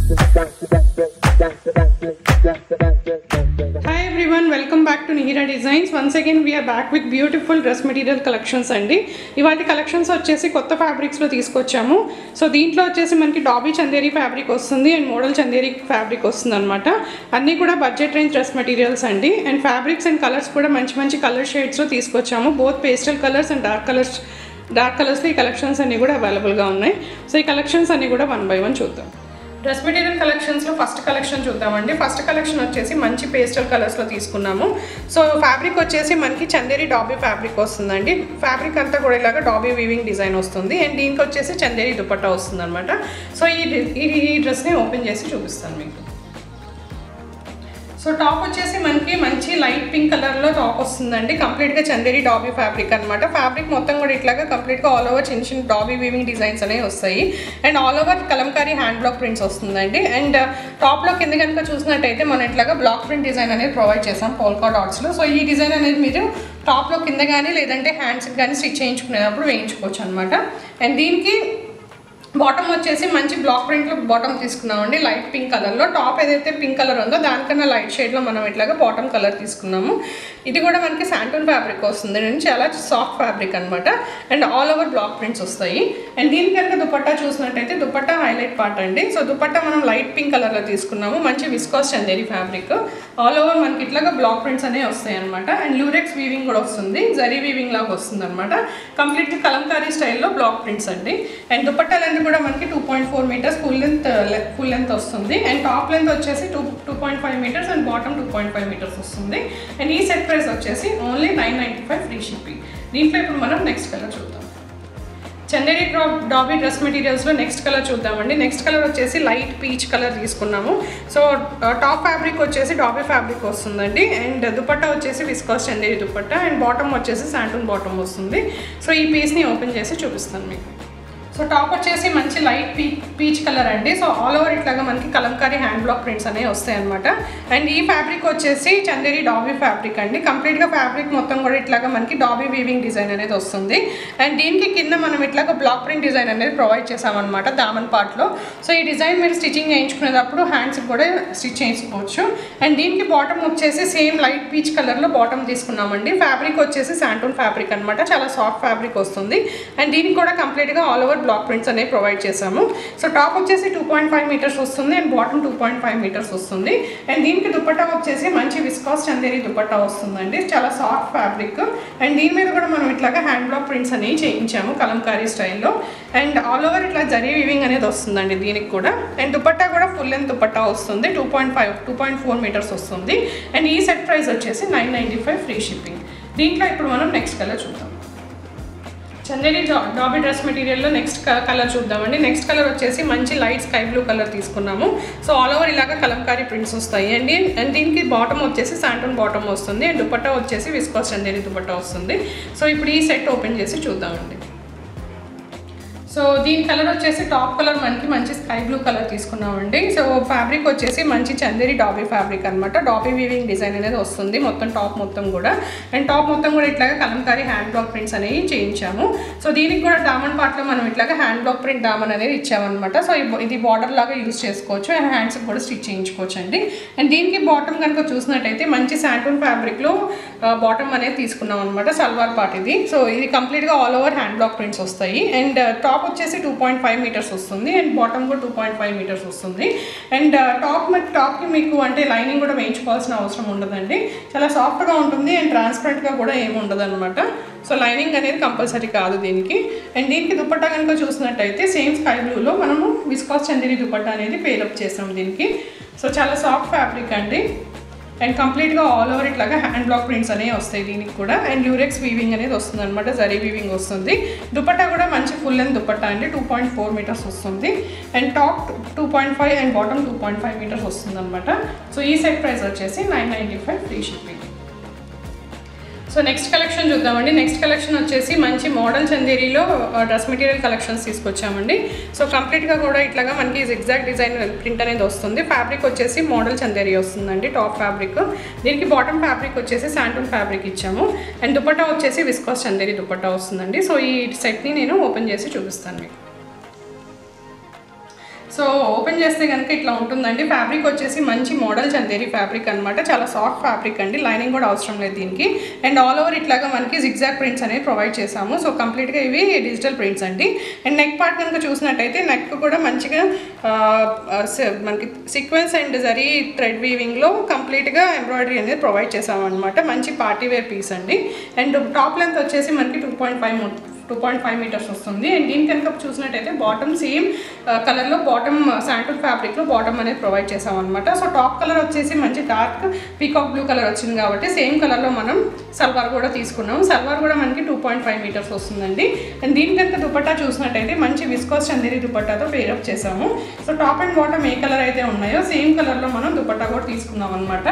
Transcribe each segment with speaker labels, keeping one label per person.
Speaker 1: Hi everyone, welcome back to Nihira Designs. Once again we are back with beautiful dress material collections andi. ఇవాటి collections వచ్చేసి కొత్త fabrics లో తీసుకొచ్చాము. So దీంట్లో వచ్చేసి మనకి డాబీ చందేరి ఫ్యాబ్రిక్ వస్తుంది అండ్ మోడల్ చందేరి ఫ్యాబ్రిక్ వస్తుంది అన్నమాట. అన్నీ కూడా బడ్జెట్ రేంజ్ డ్రెస్ మెటీరియల్స్ అండి. అండ్ ఫ్యాబ్రిక్స్ అండ్ కలర్స్ కూడా మంచి మంచి కలర్ షేడ్స్ లో తీసుకొచ్చాము. Both pastel colours and dark కలర్స్లో ఈ కలెక్షన్స్ అన్నీ కూడా అవైలబుల్గా ఉన్నాయి. సో ఈ కలెక్షన్స్ అన్నీ కూడా 1 by 1 చూద్దాం. డ్రెస్ మెటీరియల్ కలెక్షన్స్లో ఫస్ట్ కలెక్షన్ చూద్దామండి. ఫస్ట్ కలెక్షన్ వచ్చేసి మంచి పేస్టల్ కలర్స్లో తీసుకున్నాము. సో ఫ్యాబ్రిక్ వచ్చేసి మనకి చందేరి డాబీ ఫ్యాబ్రిక్ వస్తుందండి. ఫ్యాబ్రిక్ అంతా కూడా ఇలాగా డాబీ వీవింగ్ డిజైన్ వస్తుంది అండ్ దీనికి వచ్చేసి చందేరి దుపట్టా వస్తుంది అనమాట. సో ఈ డ్రెస్ని ఓపెన్ చేసి చూపిస్తాను మీకు. సో టాప్ వచ్చేసి మనకి మంచి లైట్ పింక్ కలర్లో టాప్ వస్తుందండి. కంప్లీట్గా చందేరి డాబీ ఫ్యాబ్రిక్ అనమాట. ఫ్యాబ్రిక్ మొత్తం కూడా ఇట్లాగా కంప్లీట్గా ఆల్ ఓవర్ చిన్న చిన్న డాబీ వీవింగ్ డిజైన్స్ అనేవి వస్తాయి and all over Kalamkari hand block prints వస్తుందండి. అండ్ టాప్లో కింద కనుక చూసినట్టయితే మనం ఇట్లాగా బ్లాక్ ప్రింట్ డిజైన్ అనేది ప్రొవైడ్ చేసాం పోల్కా డాట్స్లో. సో ఈ డిజైన్ అనేది మీరు టాప్లో కింద కానీ లేదంటే హ్యాండ్స్కి కానీ స్టిచ్ చేయించుకునేటప్పుడు వేయించుకోవచ్చు అనమాట. అండ్ దీనికి బాటమ్ వచ్చేసి మంచి బ్లాక్ ప్రింట్లో బాటమ్ తీసుకున్నామండి లైట్ పింక్ కలర్లో. టాప్ ఏదైతే పింక్ కలర్ ఉందో దానికన్నా లైట్ షేడ్లో మనం ఇట్లాగా బాటమ్ కలర్ తీసుకున్నాము. ఇది కూడా మనకి శాంటూన్ ఫ్యాబ్రిక్ వస్తుంది అండి. చాలా సాఫ్ట్ ఫ్యాబ్రిక్ అనమాట and all over block prints వస్తాయి. అండ్ దీని కనుక దుపట్టా చూసినట్టయితే దుపట్టా హైలైట్ పార్ట్ అండి. సో దుపట్టా మనం లైట్ పింక్ కలర్లో తీసుకున్నాము. మంచి viscous Chanderi fabric all over మనకి ఇట్లాగా బ్లాక్ ప్రింట్స్ అనేవి వస్తాయి అనమాట. అండ్ లూరెక్స్ వీవింగ్ కూడా వస్తుంది, జరీ వీవింగ్ లాగా వస్తుంది అనమాట. కంప్లీట్గా కలంకారీ స్టైల్లో బ్లాక్ ప్రింట్స్ అండి. అండ్ దుపట్టా లెంత్ కూడా మనకి 2.4 మీటర్స్ ఫుల్ లెంత్ వస్తుంది. అండ్ టాప్ లెంత్ వచ్చేసి 2.5 మీటర్స్ అండ్ బాటమ్ 2.5 మీటర్స్ వస్తుంది. అండ్ ఈ సెట్ ప్రైస్ వచ్చేసి ఓన్లీ 995 ఫ్రీ షిప్పింగ్. దీంట్లో ఇప్పుడు మనం నెక్స్ట్ కలర్ చూద్దాం. చందేరి డాబీ డ్రెస్ మెటీరియల్స్లో నెక్స్ట్ కలర్ చూద్దామండి. నెక్స్ట్ కలర్ వచ్చేసి లైట్ పీచ్ కలర్ తీసుకున్నాము. సో టాప్ ఫ్యాబ్రిక్ వచ్చేసి డాబీ ఫ్యాబ్రిక్ వస్తుందండి. అండ్ దుపట్టా వచ్చేసి viscose Chanderi dupatta and bottom వచ్చేసి శాంటూన్ బాటమ్ వస్తుంది. సో ఈ పీస్ని ఓపెన్ చేసి చూపిస్తాను మీకు. సో టాప్ వచ్చేసి మంచి లైట్ పీచ్ కలర్ అండి. సో ఆల్ ఓవర్ ఇట్లాగా మనకి కలంకారీ హ్యాండ్ బ్లాక్ ప్రింట్స్ అనేవి వస్తాయి అనమాట. అండ్ ఈ ఫ్యాబ్రిక్ వచ్చేసి చందేరి డాబీ ఫ్యాబ్రిక్ అండి. కంప్లీట్గా ఫ్యాబ్రిక్ మొత్తం కూడా ఇట్లాగా మనకి డాబీ వీవింగ్ డిజైన్ అనేది వస్తుంది. అండ్ దీనికి కింద మనం ఇట్లాగా బ్లాక్ ప్రింట్ డిజైన్ అనేది ప్రొవైడ్ చేసామన్నమాట దామన్ పార్ట్లో. సో ఈ డిజైన్ మీరు స్టిచ్చింగ్ చేయించుకునేటప్పుడు హ్యాండ్స్కి కూడా స్టిచ్ చేసుకోవచ్చు. అండ్ దీనికి బాటమ్ వచ్చేసి సేమ్ లైట్ పీచ్ కలర్లో బాటమ్ తీసుకున్నామండి. ఫ్యాబ్రిక్ వచ్చేసి శాంటూన్ ఫ్యాబ్రిక్ అనమాట. చాలా సాఫ్ట్ ఫ్యాబ్రిక్ వస్తుంది. అండ్ దీనికి కూడా కంప్లీట్గా ఆల్ ఓవర్ బ్లాక్ ప్రింట్స్ అనేవి ప్రొవైడ్ చేసాము. సో టాప్ వచ్చేసి 2.5 మీటర్స్ వస్తుంది అండ్ బాటమ్ 2.5 మీటర్స్ వస్తుంది. అండ్ దీనికి దుపట్టా వచ్చేసి మంచి విస్కాస్ చందేరి దుపట్టా వస్తుందండి. చాలా సాఫ్ట్ ఫ్యాబ్రిక్. అండ్ దీని మీద కూడా మనం ఇట్లాగా హ్యాండ్ బ్లాక్ ప్రింట్స్ అనేవి చేయించాము కలంకారీ స్టైల్లో. అండ్ ఆల్ ఓవర్ ఇట్లా జరీ వీవింగ్ అనేది వస్తుందండి దీనికి కూడా. అండ్ దుపట్టా కూడా ఫుల్ లెంత్ దుపట్టా వస్తుంది. 2.4 మీటర్స్ వస్తుంది. అండ్ ఈ సెట్ ప్రైస్ వచ్చేసి 995 ఫ్రీ షిప్పింగ్. దీంట్లో ఇప్పుడు మనం నెక్స్ట్ కలర్ చూద్దాం. చందేరి డాబీ డ్రెస్ మెటీరియల్లో నెక్స్ట్ కలర్ చూద్దామండి. నెక్స్ట్ కలర్ వచ్చేసి మంచి లైట్ స్కై బ్లూ కలర్ తీసుకున్నాము. సో ఆల్ ఓవర్ ఇలాగా కలంకారీ ప్రింట్స్ వస్తాయి అండి. అండ్ దీనికి బాటమ్ వచ్చేసి శాంటూన్ బాటమ్ వస్తుంది అండ్ దుపట్టా వచ్చేసి విస్కాస్ చందేరి దుపట్టా వస్తుంది. సో ఇప్పుడు ఈ సెట్ ఓపెన్ చేసి చూద్దామండి. సో దీని కలర్ వచ్చేసి టాప్ కలర్ మనకి మంచి స్కై బ్లూ కలర్ తీసుకున్నామండి. సో ఫ్యాబ్రిక్ వచ్చేసి మంచి చందేరి డాబీ ఫ్యాబ్రిక్ అనమాట. డాబీ వీవింగ్ డిజైన్ అనేది వస్తుంది మొత్తం టాప్ మొత్తం కూడా. అండ్ టాప్ మొత్తం కూడా ఇట్లాగా కలంకారీ హ్యాండ్ బ్లాక్ ప్రింట్స్ అనేవి చేయించాము. సో దీనికి కూడా డామన్ పార్ట్లో మనం ఇట్లాగా హ్యాండ్ బ్లాక్ ప్రింట్ డామన్ అనేది ఇచ్చామన్నమాట. సో ఇది బార్డర్ లాగా యూజ్ చేసుకోవచ్చు అండ్ హ్యాండ్స్కి కూడా స్టిచ్ చేయించుకోవచ్చు అండి. అండ్ దీనికి బాటమ్ కనుక చూసినట్టయితే మంచి శాంటూన్ ఫ్యాబ్రిక్లో బాటమ్ అనేది తీసుకున్నాం అనమాట. సల్వార్ పార్ట్ ఇది. సో ఇది కంప్లీట్గా all over hand block prints వస్తాయి. అండ్ టాప్ వచ్చేసి 2.5 మీటర్స్ వస్తుంది అండ్ బాటమ్ కూడా 2.5 మీటర్స్ వస్తుంది. అండ్ టాప్కి మీకు అంటే లైనింగ్ కూడా వేయించుకోవాల్సిన అవసరం ఉండదండి. చాలా సాఫ్ట్గా ఉంటుంది అండ్ ట్రాన్స్పరెంట్గా కూడా ఏమి ఉండదు అనమాట. సో లైనింగ్ అనేది కంపల్సరీ కాదు దీనికి. అండ్ దీనికి దుపట్టా కనుక చూసినట్టయితే సేమ్ స్కై బ్లూలో మనము విస్కాస్ చందేరి దుపట్టా అనేది పేరప్ చేసాం దీనికి. సో చాలా సాఫ్ట్ ఫ్యాబ్రిక్ అండి. అండ్ కంప్లీట్గా ఆల్ ఓవర్ ఇట్లాగా హ్యాండ్ బ్లాక్ ప్రింట్స్ అనేవి వస్తాయి దీనికి కూడా. అండ్ ల్యూరెక్స్ వీవింగ్ అనేది వస్తుంది అనమాట. జరీ వీవింగ్ వస్తుంది. దుపట్టా కూడా మంచి ఫుల్ లెంత్ దుపట్టా అండి. 2.4 మీటర్స్ వస్తుంది. And top 2.5 and bottom 2.5 metres వస్తుంది అనమాట. సో ఈ సెట్ ప్రైస్ వచ్చేసి 995 free shipping. So next collection చూద్దామండి. నెక్స్ట్ కలెక్షన్ వచ్చేసి మంచి మోడల్ చందేరిలో డ్రెస్ మెటీరియల్ కలెక్షన్స్ తీసుకొచ్చామండి. సో కంప్లీట్గా కూడా ఇట్లాగా మనకి ఎగ్జాక్ట్ డిజైన్ ప్రింట్ అనేది వస్తుంది. ఫ్యాబ్రిక్ వచ్చేసి మోడల్ చందేరి వస్తుందండి టాప్ ఫ్యాబ్రిక్. దీనికి బాటమ్ ఫ్యాబ్రిక్ వచ్చేసి శాంటూన్ ఫ్యాబ్రిక్ ఇచ్చాము. అండ్ దుపట్టా వచ్చేసి విస్కాస్ చందేరి దుపట్టా వస్తుందండి. సో ఈ సెట్ని నేను ఓపెన్ చేసి చూపిస్తాను మీకు. సో ఓపెన్ చేస్తే కనుక ఇట్లా ఉంటుందండి. ఫ్యాబ్రిక్ వచ్చేసి మంచి మోడల్ చందేరి ఫ్యాబ్రిక్ అనమాట. చాలా సాఫ్ట్ ఫ్యాబ్రిక్ అండి, లైనింగ్ కూడా అవసరం లేదు దీనికి. అండ్ ఆల్ ఓవర్ ఇట్లాగా మనకి జిగ్జాగ్ ప్రింట్స్ అనేవి ప్రొవైడ్ చేసాము. సో కంప్లీట్గా ఇవి డిజిటల్ ప్రింట్స్ అండి. అండ్ నెక్ పార్ట్ కనుక చూసినట్టయితే నెక్ కూడా మంచిగా మనకి సీక్వెన్స్ అండ్ జరీ థ్రెడ్ వీవింగ్లో కంప్లీట్గా ఎంబ్రాయిడరీ అనేది ప్రొవైడ్ చేసాము అనమాట. మంచి పార్టీ వేర్ పీస్ అండి. అండ్ టాప్ లెంత్ వచ్చేసి మనకి 2.5 మీటర్స్ వస్తుంది. అండ్ దీని కనుక చూసినట్టయితే బాటమ్ సేమ్ కలర్లో బాటమ్ శాంటూన్ ఫ్యాబ్రిక్లో బాటమ్ అనేది ప్రొవైడ్ చేసాం అనమాట. సో టాప్ కలర్ వచ్చేసి మంచి డార్క్ పీకాక్ బ్లూ కలర్ వచ్చింది కాబట్టి సేమ్ కలర్లో మనం సల్వార్ కూడా తీసుకున్నాం. సల్వార్ కూడా మనకి 2.5 మీటర్స్ వస్తుందండి. అండ్ దీని కనుక దుపట్టా చూసినట్టయితే మంచి విస్కోస్ చందేరి దుపట్టాతో పేరప్ చేసాము. So top and bottom A colour అయితే ఉన్నాయో సేమ్ కలర్లో మనం దుపట్టా కూడా తీసుకున్నాం అనమాట.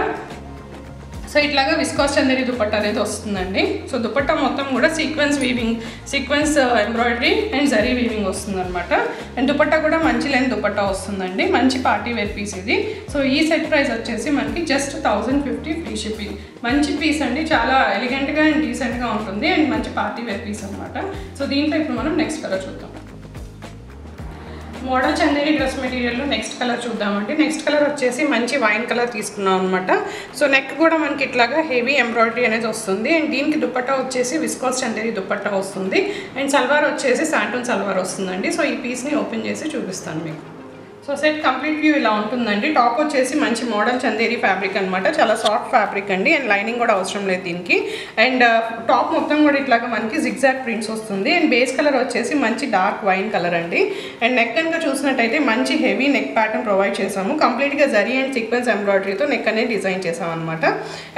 Speaker 1: సో ఇట్లాగా విస్కాస్ చందేరి దుపట్టా అనేది వస్తుందండి. సో దుపట్టా మొత్తం కూడా sequence embroidery and zari weaving వస్తుంది అనమాట. అండ్ దుపట్టా కూడా మంచి లెంత్ దుపట్టా వస్తుందండి. మంచి పార్టీ వేర్ పీస్ ఇది. సో ఈ సెట్ ప్రైస్ వచ్చేసి మనకి జస్ట్ 1050 ఫ్రీ షిప్పింగ్. మంచి పీస్ అండి, చాలా ఎలిగెంట్గా అండ్ డీసెంట్గా ఉంటుంది అండ్ మంచి పార్టీ వేర్ పీస్ అనమాట. సో దీంట్లో ఇప్పుడు మనం నెక్స్ట్ కలర్ చూద్దాం. మోడల్ చందేరి డ్రెస్ మెటీరియల్లో నెక్స్ట్ కలర్ చూద్దామండి. నెక్స్ట్ కలర్ వచ్చేసి మంచి వైన్ కలర్ తీసుకున్నాం అనమాట. సో నెక్ కూడా మనకి ఇట్లాగా హెవీ ఎంబ్రాయిడరీ అనేది వస్తుంది. అండ్ దీనికి దుపట్టా వచ్చేసి విస్కోస్ చందేరి దుపట్టా వస్తుంది. అండ్ సల్వార్ వచ్చేసి శాంటూన్ సల్వార్ వస్తుందండి. సో ఈ పీస్ని ఓపెన్ చేసి చూపిస్తాను మీకు. సో సెట్ కంప్లీట్ వ్యూ ఇలా ఉంటుందండి. టాప్ వచ్చేసి మంచి మోడల్ చందేరి ఫ్యాబ్రిక్ అనమాట. చాలా సాఫ్ట్ ఫ్యాబ్రిక్ అండి. అండ్ లైనింగ్ కూడా అవసరం లేదు దీనికి. అండ్ టాప్ మొత్తం కూడా ఇట్లాగా మనకి జిగ్జాగ్ ప్రింట్స్ వస్తుంది. అండ్ బేస్ కలర్ వచ్చేసి మంచి డార్క్ వైన్ కలర్ అండి. అండ్ నెక్ కనుక చూసినట్టయితే మంచి హెవీ నెక్ ప్యాటర్న్ ప్రొవైడ్ చేసాము. కంప్లీట్గా జరీ అండ్ సీక్వెన్స్ ఎంబ్రాయిడరీతో నెక్ అనేది డిజైన్ చేసాం అనమాట.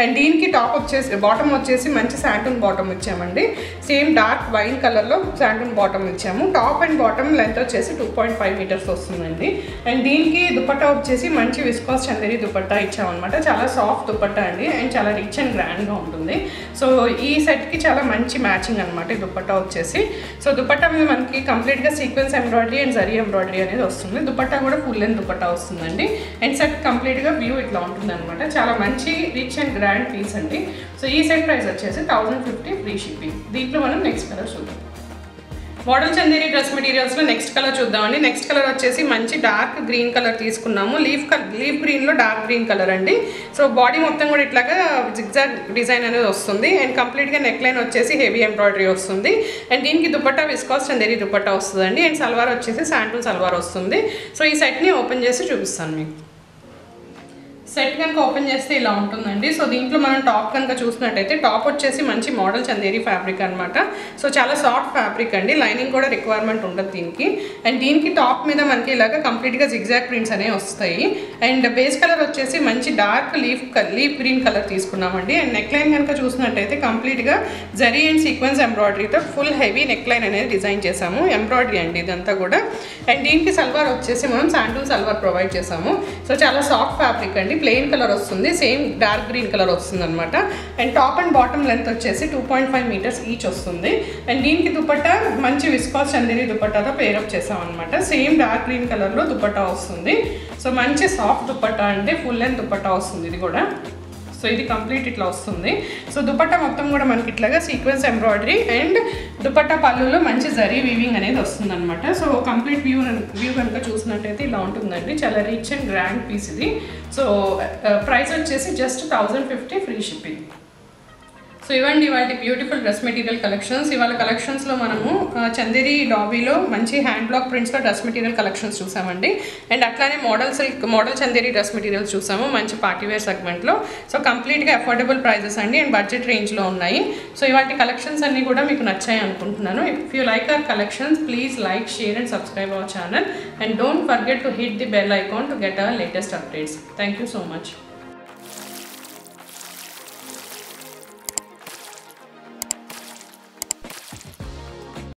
Speaker 1: అండ్ దీనికి టాప్ వచ్చేసి బాటమ్ వచ్చేసి మంచి శాంటూన్ బాటమ్ ఇచ్చామండి. సేమ్ డార్క్ వైన్ కలర్లో శాంటూన్ బాటమ్ ఇచ్చాము. టాప్ అండ్ బాటమ్ లెంత్ వచ్చేసి 2.5 మీటర్స్ వస్తుందండి. అండ్ దీనికి దుపట్టా వచ్చేసి మంచి విస్కాస్ చందేరి దుపట్టా ఇచ్చామన్నమాట. చాలా సాఫ్ట్ దుపట్టా అండి అండ్ చాలా రిచ్ అండ్ గ్రాండ్గా ఉంటుంది. సో ఈ సెట్కి చాలా మంచి మ్యాచింగ్ అనమాట ఈ దుపట్టా వచ్చేసి. సో దుపట్టా మీద మనకి కంప్లీట్గా sequence embroidery and zari embroidery అనేది వస్తుంది. దుపట్టా కూడా ఫుల్ లెంత్ దుపట్టా వస్తుందండి. అండ్ సెట్ కంప్లీట్గా వ్యూ ఇట్లా ఉంటుంది అనమాట. చాలా మంచి రిచ్ అండ్ గ్రాండ్ పీస్ అండి. సో ఈ సెట్ ప్రైస్ వచ్చేసి 1050 ఫ్రీ షిప్పింగ్. దీంట్లో మనం నెక్స్ట్ కలర్ చూద్దాం. మోడల్ చందేరి డ్రెస్ మెటీరియల్స్లో నెక్స్ట్ కలర్ చూద్దామండి. నెక్స్ట్ కలర్ వచ్చేసి మంచి డార్క్ గ్రీన్ కలర్ తీసుకున్నాము. లీఫ్ గ్రీన్లో డార్క్ గ్రీన్ కలర్ అండి. సో బాడీ మొత్తం కూడా ఇట్లాగా జిగ్జాగ్ డిజైన్ అనేది వస్తుంది. అండ్ కంప్లీట్గా నెక్ లైన్ వచ్చేసి హెవీ ఎంబ్రాయిడరీ వస్తుంది. అండ్ దీనికి దుపట్టా విస్కాస్ చందేరి దుపట్టా వస్తుందండి. అండ్ సల్వార్ వచ్చేసి శాంటూన్ సల్వార్ వస్తుంది. సో ఈ సెట్ని ఓపెన్ చేసి చూపిస్తాను మీకు. సెట్ కనుక ఓపెన్ చేస్తే ఇలా ఉంటుందండి. సో దీంట్లో మనం టాప్ కనుక చూసినట్టయితే టాప్ వచ్చేసి మంచి మోడల్ చందేరి ఫ్యాబ్రిక్ అనమాట. సో చాలా సాఫ్ట్ ఫ్యాబ్రిక్ అండి. లైనింగ్ కూడా రిక్వైర్మెంట్ ఉండదు దీనికి. అండ్ దీనికి టాప్ మీద మనకి ఇలాగ కంప్లీట్గా జిగ్జాగ్ ప్రింట్స్ అనేవి వస్తాయి. అండ్ బేస్ కలర్ వచ్చేసి మంచి డార్క్ లీఫ్ గ్రీన్ కలర్ తీసుకున్నామండి. అండ్ నెక్ లైన్ కనుక చూసినట్టయితే కంప్లీట్గా జరీ అండ్ సీక్వెన్స్ ఎంబ్రాయిడరీతో ఫుల్ హెవీ నెక్ లైన్ అనేది డిజైన్ చేసాము. ఎంబ్రాయిడరీ అండి ఇదంతా కూడా. అండ్ దీనికి సల్వార్ వచ్చేసి మనం శాంటూన్ సల్వార్ ప్రొవైడ్ చేసాము. సో చాలా సాఫ్ట్ ఫ్యాబ్రిక్ అండి. ప్లెయిన్ కలర్ వస్తుంది. సేమ్ డార్క్ గ్రీన్ కలర్ వస్తుంది అనమాట. And top and bottom length వచ్చేసి 2.5 మీటర్స్ ఈచ్ వస్తుంది. అండ్ దీనికి దుపట్టా మంచి విస్కాస్ చందేరి దుపట్టాతో పేరప్ చేసాం అనమాట. సేమ్ డార్క్ గ్రీన్ కలర్లో దుపట్టా వస్తుంది. సో మంచి సాఫ్ట్ దుపట్టా అంటే ఫుల్ లెంత్ దుపట్టా వస్తుంది ఇది కూడా. సో ఇది కంప్లీట్ ఇట్లా వస్తుంది. సో దుపట్టా మొత్తం కూడా మనకి ఇట్లాగా సీక్వెన్స్ ఎంబ్రాయిడరీ అండ్ దుపట్టా పళ్ళులో మంచి జరీ వీవింగ్ అనేది వస్తుంది అనమాట. సో కంప్లీట్ వ్యూ కనుక చూసినట్టయితే ఇలా ఉంటుందండి. చాలా రిచ్ అండ్ గ్రాండ్ పీస్ ఇది. సో ప్రైస్ వచ్చేసి జస్ట్ 1050 ఫ్రీ షిప్పింగ్. సో ఇవ్వండి ఇవాళ బ్యూటిఫుల్ డ్రెస్ మెటీరియల్ కలెక్షన్స్. ఇవాళ కలెక్షన్స్లో మనము చందేరి డాబీలో మంచి హ్యాండ్ బ్లాక్ ప్రింట్స్లో డ్రెస్ మెటీరియల్ కలెక్షన్స్ చూసామండి. అండ్ అట్లానే మోడల్ చందేరి డ్రెస్ మెటీరియల్స్ చూసాము మంచి పార్టీవేర్ సెగ్మెంట్లో. సో కంప్లీట్గా అఫోర్డబుల్ ప్రైజెస్ అండి అండ్ బడ్జెట్ రేంజ్లో ఉన్నాయి. సో ఇవాళ కలెక్షన్స్ అన్నీ కూడా మీకు నచ్చాయి అనుకుంటున్నాను. If you like our collections please like, share and subscribe our channel. And don't forget to hit the bell icon to get our latest updates. Thank you so much.